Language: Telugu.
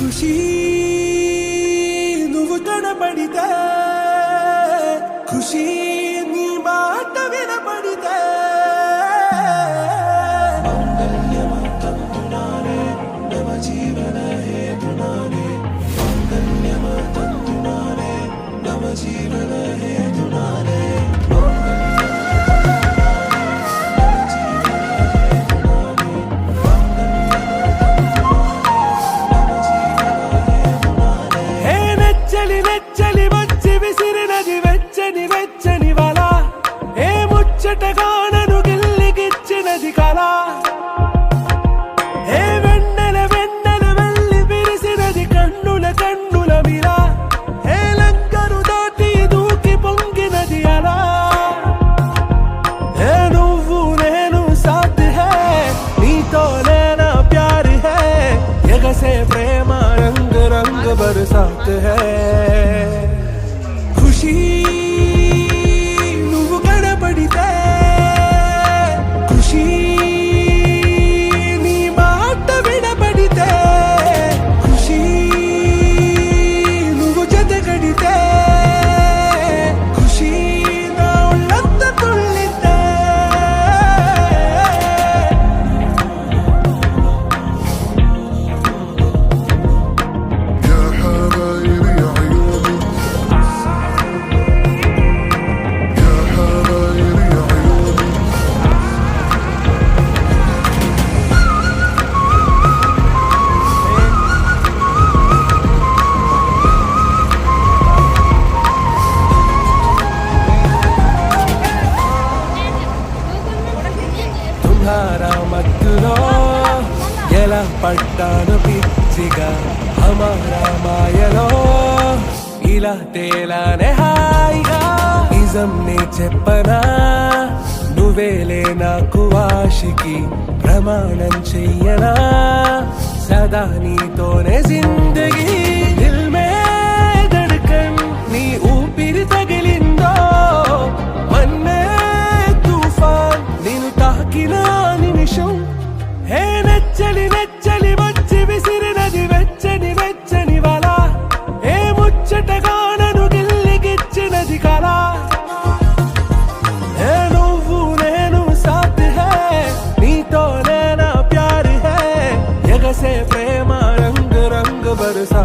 ఖుషీ నువ్వు కనపడితే ఖుషీ నీ మాట వినపడితే మంగళ్యమంతంతునానే నవ జీవన హేతునానే మంగళ్యమంతంతునానే నవ జీవన హేతునానే ముచ్చటగానను గిల్లిగిచ్చినది కళ ఏ వెన్నెల వెన్నెల వెళ్ళి విరిసినది కన్నుల కన్నుల మిలా ఏ లంకరు దాటి దూకి పొంగినది అలా ఏ నువ్వు నేను సాథ్ హై నీతోనే నా ప్యార్ హై ఎగసే ప్రేమ రంగ్ రంగ్ బరసాత్ హై ఖుషీ మత్తులో ఎలా పడ్డాను పిచ్చిగా హమారా మాయలో ఇలా తేలానే హాయిగా నిజం నే చెప్పనా నువ్వేలే నాకు ఆశికి ప్రమాణం చెయ్యనా సదా నీతోనే జిందగీ దిల్ మే ధడ్కన్ నీ ఊపిరి తగిలిందో మన్నే తుఫాన్ నేను తాకిన నిమిషం హే నచ్చలి నచ్చలి వచ్చి విసిరినది వెచ్చని వెచ్చని వల ఏ ముచ్చటగానను గిల్లిగిచ్చినది కళ ఏ నువ్వు నేను సాథ్ హై నీతోనే నా ప్యార్ హై ఎగసే ప్రేమ రంగ్ రంగ్ బరసా